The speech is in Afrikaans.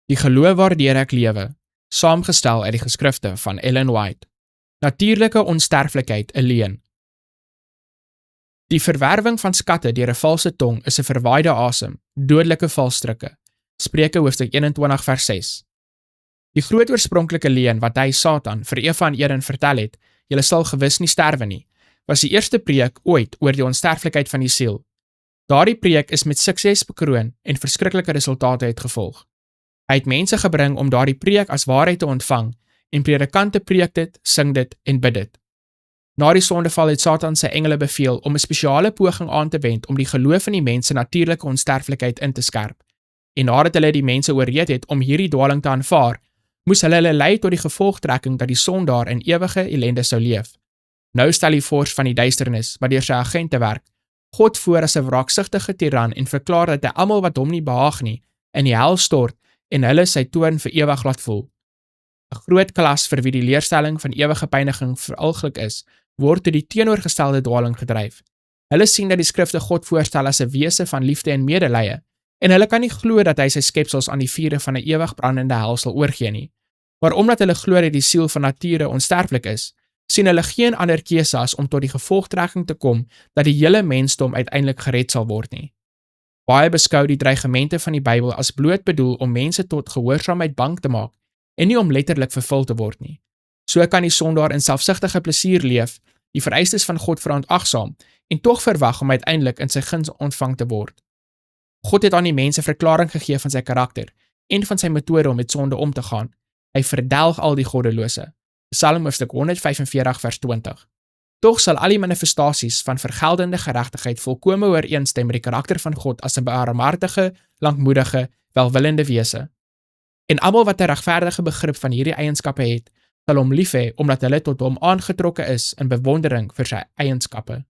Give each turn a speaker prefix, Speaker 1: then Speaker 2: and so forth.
Speaker 1: Die geloof waardeur ek lewe, saamgestel uit die geskrifte van Ellen White. Natuurlike onsterflikheid alleen. Die verwerwing van skatte deur 'n valse tong is 'n verwaaide asem, dodelike valstrikke. Spreuke hoofstuk 21 vers 6. Die groot oorspronklike leuen wat hy Satan vir Eva en Eden vertel het, julle sal gewis nie sterwe nie, was die eerste preek ooit oor die onsterflikheid van die siel. Daardie preek is met sukses bekroon en verskriklike resultate het gevolg. Hy het mense gebring om daardie preek as waarheid te ontvang en predikante preek dit, sing dit en bid dit. Na die sondeval het Satan sy engele beveel om 'n spesiale poging aan te wend om die geloof in die mense natuurlike onsterflikheid in te skerp. En nadat hulle die mense oorreed het om hierdie dwaling te aanvaar, moes hulle lei tot die gevolgtrekking dat die sondaar in ewige ellende sou leef. Nou stel die vors van die duisternis, wat deur sy agente werk, God voor as 'n wraaksugtige tiran en verklaar dat hy almal wat hom nie behaag nie, in die hel stort en hulle sy toorn vir ewig laat voel. 'n Groot klas vir wie die leerstelling van ewige pyniging veralglik is, word tot die teenoorgestelde dwaling gedryf. Hulle sien dat die skrifte God voorstel as 'n wese van liefde en medelee, en hulle kan nie glo dat hy sy skepsels aan die vuure van 'n ewig brandende hel sal oorgee nie. Maar omdat hulle glo dat die siel van nature onsterflik is, sien hulle geen ander keuse as om tot die gevolgtrekking te kom dat die hele mensdom uiteindelik gered sal word nie. Baie beskou die dreigemente van die Bybel as bloot bedoel om mense tot gehoorsaamheid bang te maak en nie om letterlik vervul te word nie. So kan die sondaar in selfsugtige plesier leef, die vereistes van God verontagsaam en tog verwag om uiteindelik in sy guns ontvang te word. God het aan die mense verklaring gegee van sy karakter en van sy metode om met sonde om te gaan. Hy verdelg al die goddelose. Psalm hoofstuk 145 vers 20. Tog sal al die manifestasies van vergeldende geregtigheid volkome ooreenstem met die karakter van God as 'n barmhartige, lankmoedige, welwillende wese. En almal wat 'n regverdige begrip van hierdie eienskappe het, sal hom lief hê omdat hulle tot hom aangetrokke is in bewondering vir sy eienskappe.